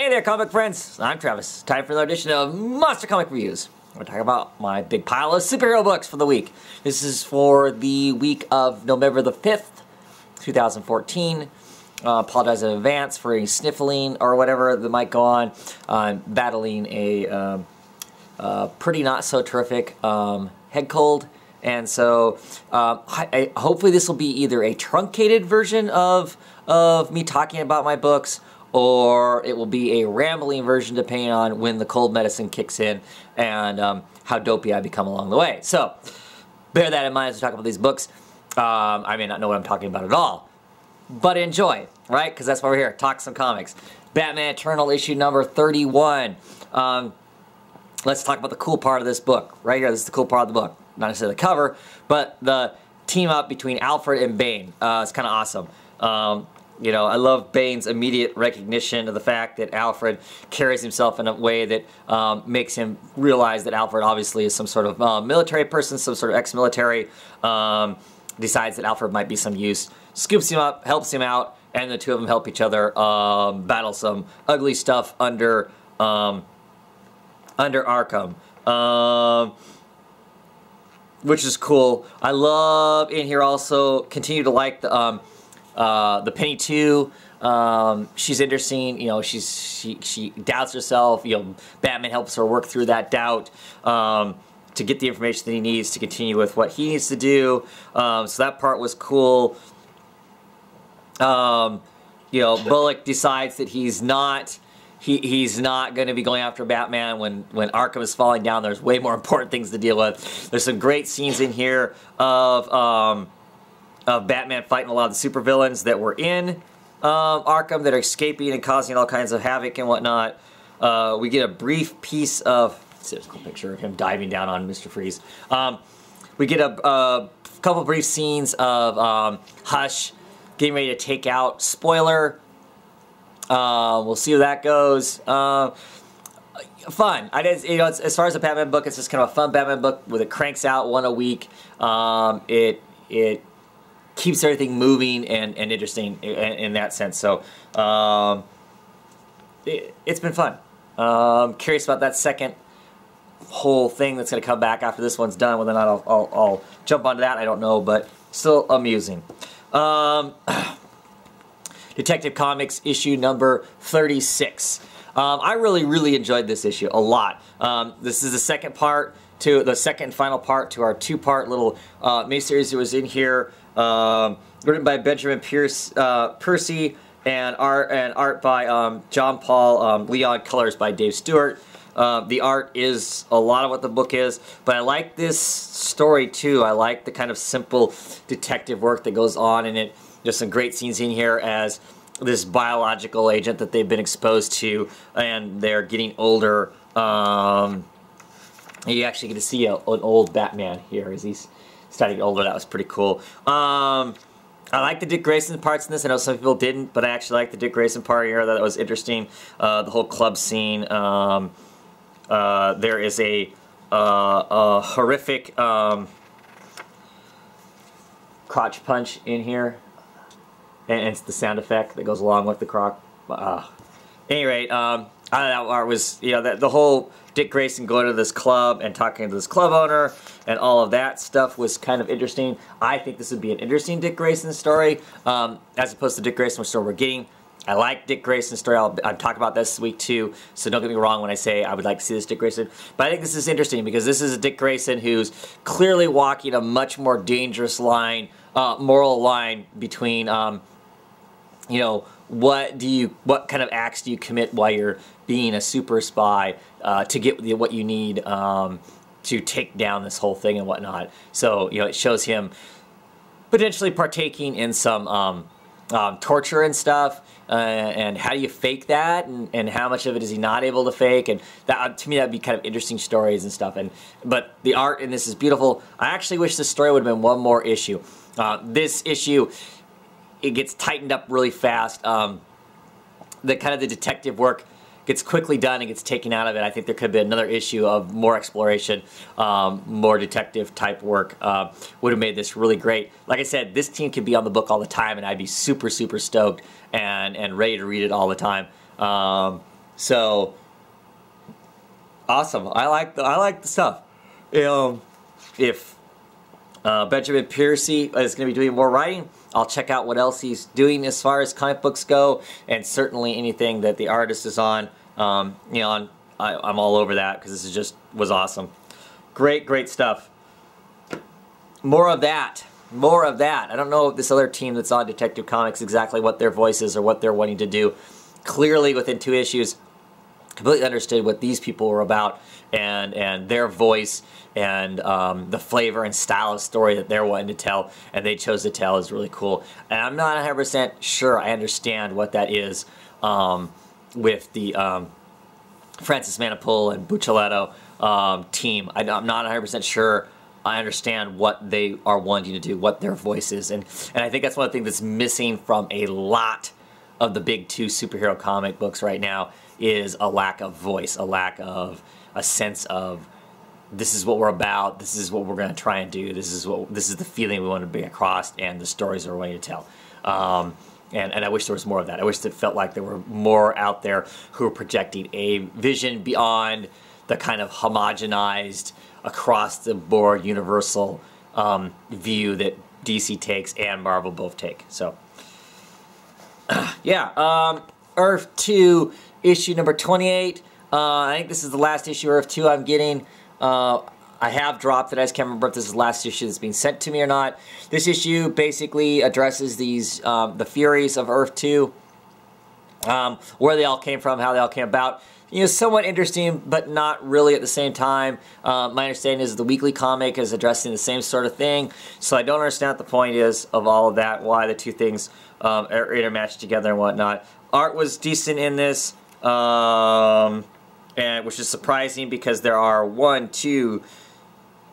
Hey there, comic friends! I'm Travis. Time for another edition of Monster Comic Reviews. We're talking about my big pile of superhero books for the week. This is for the week of November the 5th, 2014. Apologize in advance for any sniffling or whatever that might go on. I'm battling a pretty not so terrific head cold. And so hopefully this will be either a truncated version of me talking about my books, or it will be a rambling version depending on when the cold medicine kicks in and how dopey I become along the way. So bear that in mind as we talk about these books. I may not know what I'm talking about at all, but enjoy, right? Because that's why we're here, talk some comics. Batman Eternal issue number 31. Let's talk about the cool part of this book. Right here, this is the cool part of the book. Not necessarily the cover, but the team up between Alfred and Bane. It's kind of awesome. You know, I love Bane's immediate recognition of the fact that Alfred carries himself in a way that makes him realize that Alfred obviously is some sort of military person, some sort of ex-military. Decides that Alfred might be some use, scoops him up, helps him out, and the two of them help each other battle some ugly stuff under Arkham. Which is cool. I love in here also, continue to like the Penny 2. She's interesting. You know, she doubts herself. You know, Batman helps her work through that doubt to get the information that he needs to continue with what he needs to do. So that part was cool. You know, Bullock decides that he's not going to be going after Batman when Arkham is falling down. There's way more important things to deal with. There's some great scenes in here of Batman fighting a lot of the supervillains that were in Arkham that are escaping and causing all kinds of havoc and whatnot. We get a brief piece of... There's a cool picture of him diving down on Mr. Freeze. We get a couple brief scenes of Hush getting ready to take out Spoiler. We'll see how that goes. Fun. You know, as far as a Batman book, it's just kind of a fun Batman book where it cranks out one a week. It keeps everything moving and interesting in that sense. So it's been fun. Curious about that second whole thing that's going to come back after this one's done. Whether or not I'll jump onto that, I don't know, but still amusing. Detective Comics issue number 36. I really enjoyed this issue a lot. This is the second and final part to our two-part little miniseries that was in here, written by Benjamin Percy and art by John Paul Leon, colors by Dave Stewart. The art is a lot of what the book is, but I like this story too. I like the kind of simple detective work that goes on in it. There's some great scenes in here as this biological agent that they've been exposed to, and they're getting older. You actually get to see an old Batman here as he's starting to get older. That was pretty cool. I like the Dick Grayson parts in this. I know some people didn't, but I actually like the Dick Grayson part here. That was interesting. The whole club scene. There is a horrific crotch punch in here. And it's the sound effect that goes along with the croc. At any rate, I thought that part was, you know, the whole Dick Grayson going to this club and talking to this club owner and all of that stuff was kind of interesting. I think this would be an interesting Dick Grayson story as opposed to Dick Grayson story we're getting. I like Dick Grayson's story. I'll talk about this week too, so don't get me wrong when I say I would like to see this Dick Grayson. But I think this is interesting because this is a Dick Grayson who's clearly walking a much more dangerous line, moral line between... you know, what kind of acts do you commit while you're being a super spy to get what you need to take down this whole thing and whatnot. So, you know, it shows him potentially partaking in some torture and stuff, and how do you fake that, and how much of it is he not able to fake, and that, to me, that'd be kind of interesting stories and stuff. But the art in this is beautiful. I actually wish this story would have been one more issue. This issue, it gets tightened up really fast. The detective work gets quickly done and gets taken out of it. I think there could be another issue of more exploration, more detective type work. Would have made this really great. Like I said, this team could be on the book all the time and I'd be super stoked and ready to read it all the time. So awesome. I like the stuff. If Benjamin Piercy is going to be doing more writing, I'll check out what else he's doing as far as comic books go, and certainly anything that the artist is on. I'm all over that because this was awesome. Great stuff. More of that. More of that. I don't know if this other team that's on Detective Comics exactly what their voice is or what they're wanting to do. Clearly, within 2 issues, completely understood what these people were about and their voice and the flavor and style of story that they're wanting to tell, and they chose to tell is really cool. And I'm not 100% sure I understand what that is with the Francis Manapul and Buccellato team. I'm not 100% sure I understand what they are wanting to do, what their voice is. And I think that's one of the things that's missing from a lot of the big 2 superhero comic books right now is a lack of voice, a lack of a sense of this is what we're about, this is what we're going to try and do, this is the feeling we want to bring across, and the stories we're going to tell. And I wish there was more of that. I wish it felt like there were more out there who were projecting a vision beyond the kind of homogenized, across-the-board, universal view that DC takes and Marvel both take. So, yeah. Earth 2, issue number 28. I think this is the last issue of Earth 2 I'm getting. I have dropped it. I just can't remember if this is the last issue that's being sent to me or not. This issue basically addresses these the Furies of Earth 2, where they all came from, how they all came about. You know, somewhat interesting, but not really at the same time. My understanding is the weekly comic is addressing the same sort of thing, so I don't understand what the point is of all of that, why the 2 things are intermatched together and whatnot. Art was decent in this, and which is surprising because there are 1, 2,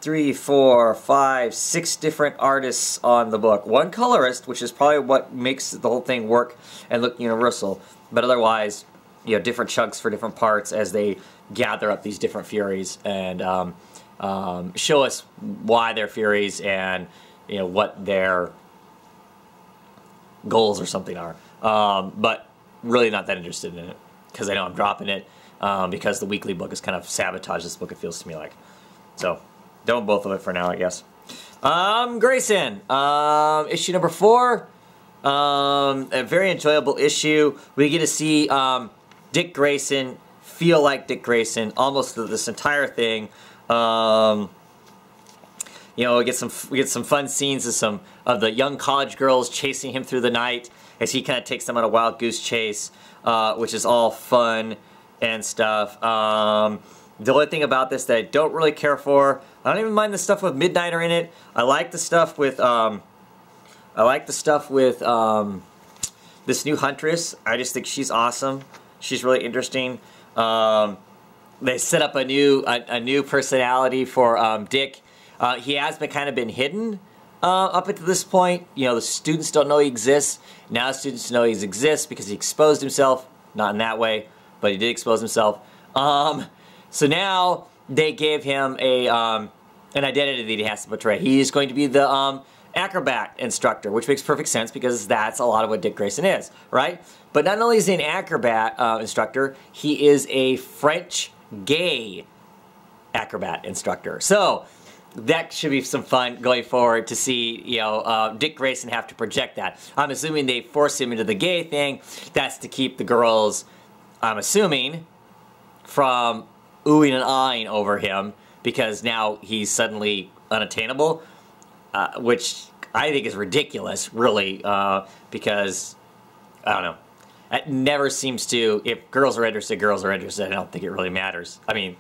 3, 4, 5, 6 different artists on the book. 1 colorist, which is probably what makes the whole thing work and look universal, but otherwise, you know, different chunks for different parts as they gather up these different Furies and show us why they're Furies and, you know, what their goals or something are. But really not that interested in it because I know I'm dropping it because the weekly book has kind of sabotaged this book, it feels to me like. So, done both of it for now, I guess. Grayson, issue number 4. A very enjoyable issue. We get to see Dick Grayson feel like Dick Grayson almost through this entire thing. You know, we get some fun scenes of some of the young college girls chasing him through the night as he kind of takes them on a wild goose chase, which is all fun and stuff. The only thing about this that I don't really care for, I don't even mind the stuff with Midnighter in it. I like the stuff with this new Huntress. I just think she's awesome. She's really interesting. They set up a new personality for Dick. He has kind of been hidden up until this point. You know, the students don't know he exists. Now students know he exists because he exposed himself. Not in that way, but he did expose himself. So now they gave him an identity that he has to portray. He's going to be the acrobat instructor, which makes perfect sense because that's a lot of what Dick Grayson is, right? But not only is he an acrobat instructor, he is a French gay acrobat instructor. So that should be some fun going forward to see, you know, Dick Grayson have to project that. I'm assuming they force him into the gay thing. That's to keep the girls, I'm assuming, from oohing and ahhing over him because now he's suddenly unattainable. Which I think is ridiculous, really, because, I don't know, it never seems to, if girls are interested, girls are interested. I don't think it really matters. I mean,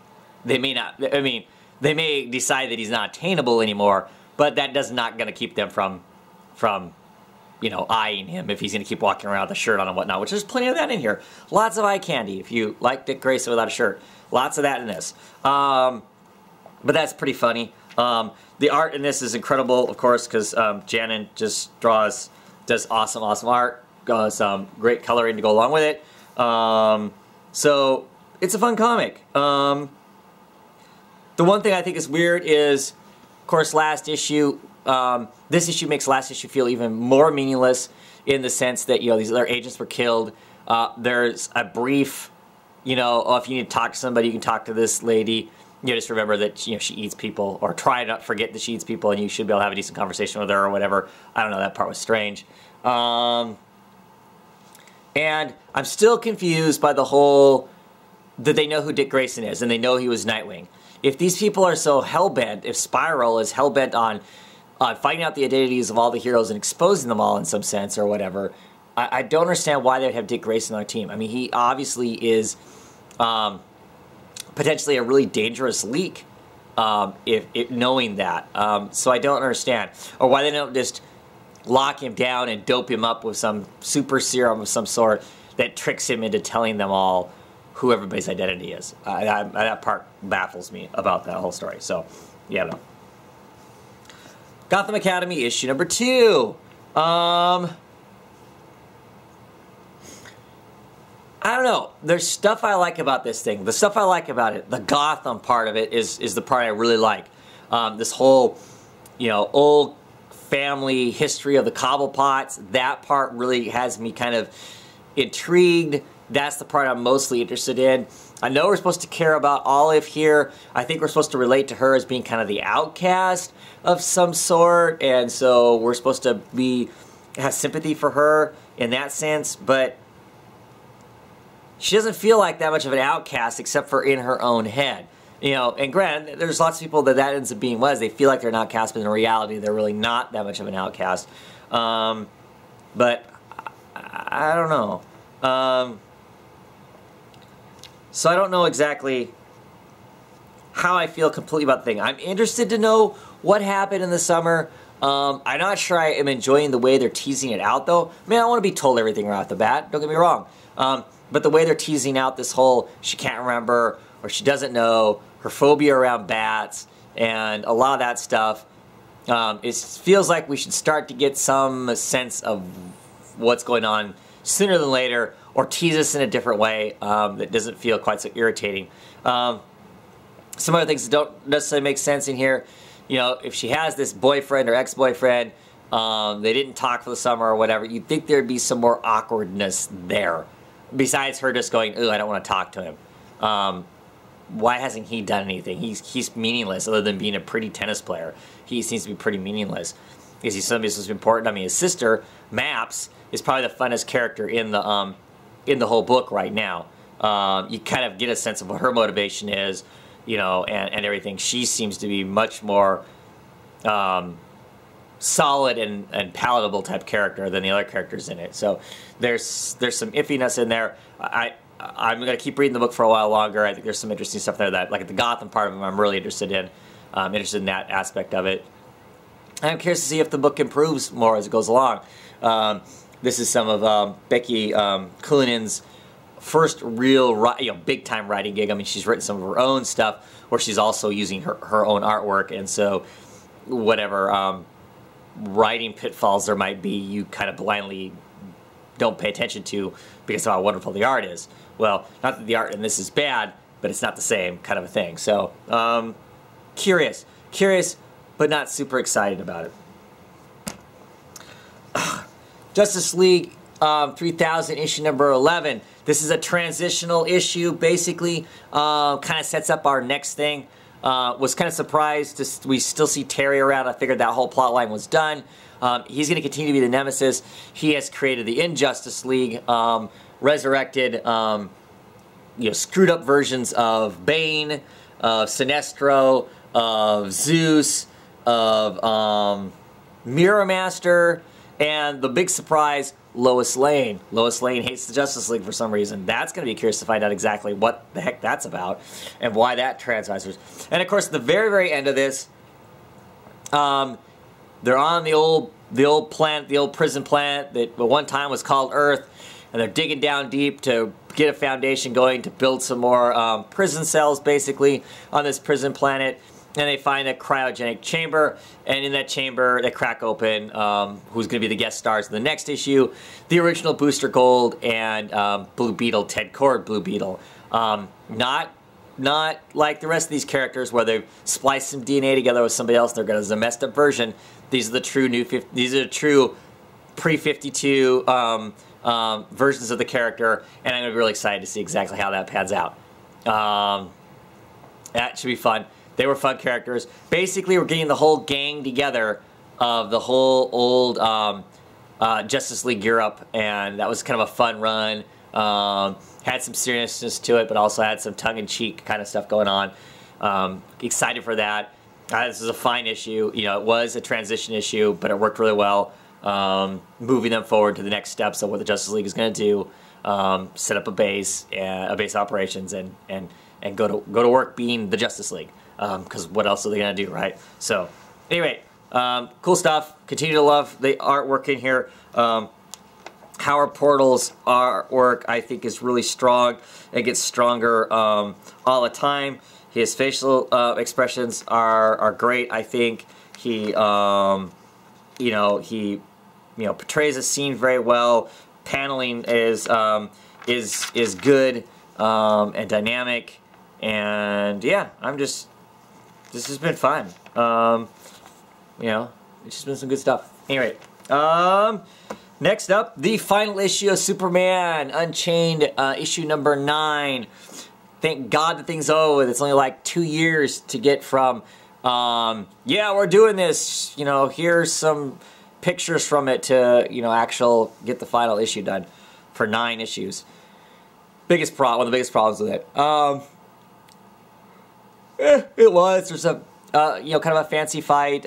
they may decide that he's not attainable anymore, but that does not going to keep them from, you know, eyeing him if he's going to keep walking around with a shirt on and whatnot, which there's plenty of that in here. Lots of eye candy if you like Dick Grayson without a shirt. Lots of that in this. But that's pretty funny. The art in this is incredible, of course, because Janin just does awesome art, some great coloring to go along with it. So it's a fun comic. The one thing I think is weird is, of course, last issue. This issue makes last issue feel even more meaningless in the sense that, you know, these other agents were killed. There's a brief you know, oh, if you need to talk to somebody, you can talk to this lady. You know, just remember that, you know, she eats people, or try not to forget that she eats people, and you should be able to have a decent conversation with her or whatever. I don't know, that part was strange. And I'm still confused by the whole, that they know who Dick Grayson is, and they know he was Nightwing. If these people are so hell-bent, if Spiral is hell-bent on finding out the identities of all the heroes and exposing them all in some sense or whatever, I don't understand why they would have Dick Grayson on their team. I mean, he obviously is potentially a really dangerous leak, if knowing that. So I don't understand. Or why they don't just lock him down and dope him up with some super serum of some sort that tricks him into telling them all who everybody's identity is. That part baffles me about that whole story. So, yeah, no. Gotham Academy issue number 2. I don't know. There's stuff I like about this thing. The stuff I like about it, the Gotham part of it, is the part I really like. This whole, you know, old family history of the Cobblepots, that part really has me kind of intrigued. That's the part I'm mostly interested in. I know we're supposed to care about Olive here. I think we're supposed to relate to her as being kind of the outcast of some sort, and so we're supposed to have sympathy for her in that sense, but she doesn't feel like that much of an outcast except for in her own head. You know, and granted, there's lots of people that ends up being they feel like they're an outcast, but in reality, they're really not that much of an outcast. But I don't know. So I don't know exactly how I feel completely about the thing. I'm interested to know what happened in the summer. I'm not sure I am enjoying the way they're teasing it out, though. I mean, I don't want to be told everything right off the bat. Don't get me wrong. But the way they're teasing out this whole she can't remember or she doesn't know, her phobia around bats, and a lot of that stuff, it feels like we should start to get some sense of what's going on sooner than later, or tease us in a different way that doesn't feel quite so irritating. Some other things that don't necessarily make sense in here, you know, if she has this boyfriend or ex-boyfriend, they didn't talk for the summer or whatever, you'd think there'd be some more awkwardness there. Besides her just going, ooh, I don't want to talk to him. Why hasn't he done anything? He's meaningless other than being a pretty tennis player. He seems to be pretty meaningless. Is he somebody who's important? I mean, his sister, Maps, is probably the funnest character in the whole book right now. You kind of get a sense of what her motivation is, you know, and everything. She seems to be much more solid and palatable type character than the other characters in it. So there's some iffiness in there. I'm going to keep reading the book for a while longer. I think there's some interesting stuff there that, like the Gotham part of it, I'm really interested in. I'm interested in that aspect of it. I'm curious to see if the book improves more as it goes along. This is some of Becky Cloonan's first real, big-time writing gig. I mean, she's written some of her own stuff where she's also using her own artwork, and so whatever writing pitfalls there might be, you kind of blindly don't pay attention to because of how wonderful the art is. Well, not that the art in this is bad, but it's not the same kind of a thing. So, curious, but not super excited about it. Justice League 3000 issue number 11. This is a transitional issue, basically. Kind of sets up our next thing. Was kind of surprised we still see Terry around. I figured that whole plot line was done. He's going to continue to be the nemesis. He has created the Injustice League, resurrected, screwed up versions of Bane, of Sinestro, of Zeus, of Mirror Master, and the big surprise, Lois Lane. Lois Lane hates the Justice League for some reason. That's going to be curious to find out exactly what the heck that's about and why that transpires. And of course, at the very, very end of this, they're on the old planet, the old prison planet that at one time was called Earth, and they're digging down deep to get a foundation going to build some more prison cells, basically, on this prison planet. And they find a cryogenic chamber, and in that chamber, they crack open who's going to be the guest stars in the next issue, the original Booster Gold and Blue Beetle, Ted Kord Blue Beetle. Not like the rest of these characters where they've spliced some DNA together with somebody else. They're got a messed up version. These are the true pre-52 versions of the character, and I'm going to be really excited to see exactly how that pans out. That should be fun. They were fun characters. Basically, we're getting the whole gang together of the whole old Justice League Europe, and that was kind of a fun run. Had some seriousness to it, but also had some tongue-in-cheek kind of stuff going on. Excited for that. This is a fine issue. You know, it was a transition issue, but it worked really well. Moving them forward to the next steps of what the Justice League is going to do. Set up a base operations, and go to work being the Justice League. Because what else are they going to do, right? So, anyway, cool stuff. Continue to love the artwork in here. Howard Portal's artwork, I think, is really strong. It gets stronger all the time. His facial expressions are great. I think he portrays a scene very well. Paneling is good and dynamic, and yeah, this has been fun. It's just been some good stuff. Anyway, next up, the final issue of Superman Unchained, issue number 9. Thank God the thing's over. It's only like 2 years to get from, yeah, we're doing this, here's some pictures from it to, get the final issue done for 9 issues. One of the biggest problems with it. It was. There's a, kind of a fancy fight.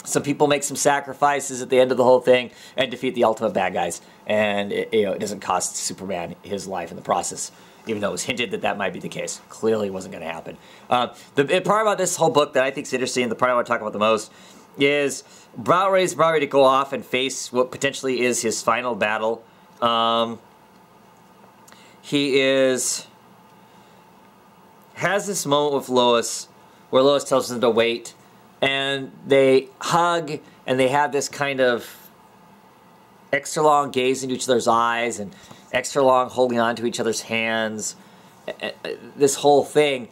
Some people make some sacrifices at the end of the whole thing and defeat the ultimate bad guys. And it doesn't cost Superman his life in the process, even though it was hinted that might be the case. Clearly wasn't going to happen. The part about this whole book that I think is interesting, the part I want to talk about the most, is Browray's about ready to go off and face what potentially is his final battle. He has this moment with Lois where Lois tells him to wait, and they hug, and they have this kind of extra long gaze into each other's eyes and extra long holding on to each other's hands. This whole thing,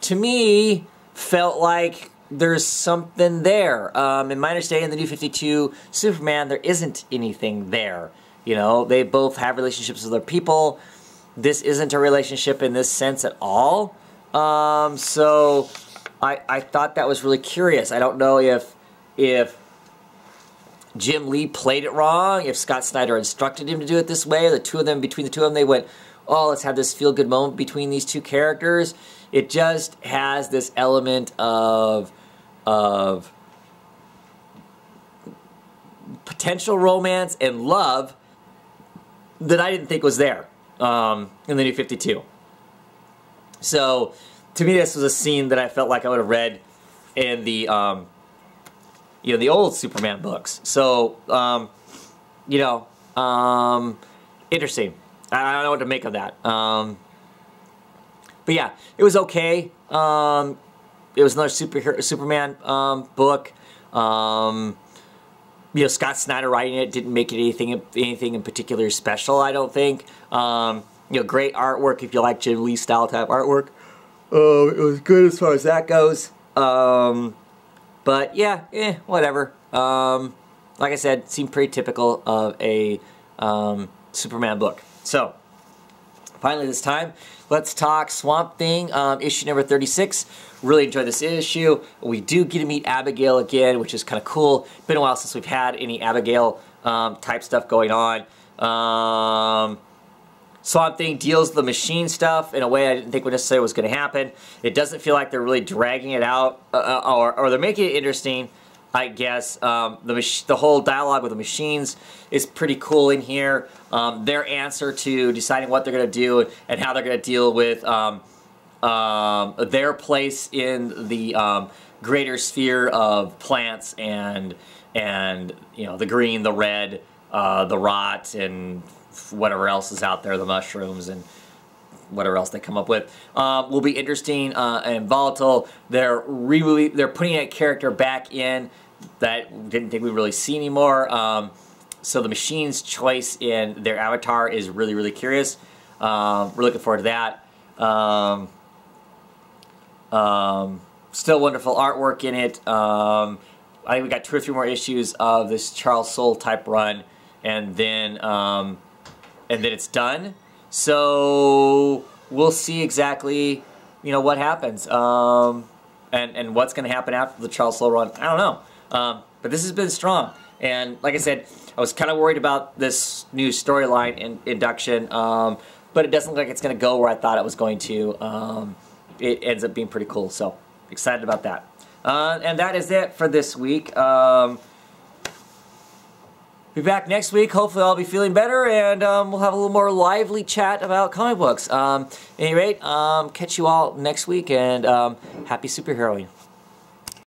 to me, felt like there's something there. In my understanding, the New 52 Superman, there isn't anything there. They both have relationships with other people. This isn't a relationship in this sense at all. So I thought that was really curious. I don't know if Jim Lee played it wrong, if Scott Snyder instructed him to do it this way. Between the two of them, they went, oh, let's have this feel-good moment between these two characters. It just has this element of potential romance and love that I didn't think was there in the New 52. So, to me, this was a scene that I felt like I would have read in the the old Superman books. So, interesting. I don't know what to make of that. But yeah, it was okay. It was another Superman book. Scott Snyder writing it didn't make it anything in particular special, I don't think. Great artwork if you like Jim Lee style type artwork. It was good as far as that goes. But yeah, whatever. Like I said, seemed pretty typical of a Superman book. So, finally this time, let's talk Swamp Thing, issue number 36. Really enjoyed this issue. We do get to meet Abigail again, which is kind of cool. Been a while since we've had any Abigail type stuff going on. Swamp Thing deals with the machine stuff in a way I didn't think necessarily was going to happen. It doesn't feel like they're really dragging it out, or they're making it interesting, I guess. The whole dialogue with the machines is pretty cool in here. Their answer to deciding what they're going to do and how they're going to deal with their place in the greater sphere of plants and the green, the red, the rot, and whatever else is out there, the mushrooms and whatever else they come up with, will be interesting and volatile. They're putting a character back in that didn't think we'd really see anymore. So the machine's choice in their avatar is really, really curious. We're looking forward to that. Still wonderful artwork in it. I think we got 2 or 3 more issues of this Charles Soule type run, and then it's done. So we'll see exactly, you know, what happens, and what's going to happen after the Charles Soule run. I don't know, but this has been strong. And like I said, I was kind of worried about this new storyline induction, but it doesn't look like it's going to go where I thought it was going to. It ends up being pretty cool, so excited about that. And that is it for this week. Be back next week. Hopefully I'll be feeling better, and we'll have a little more lively chat about comic books. At any rate, catch you all next week, and happy superheroing.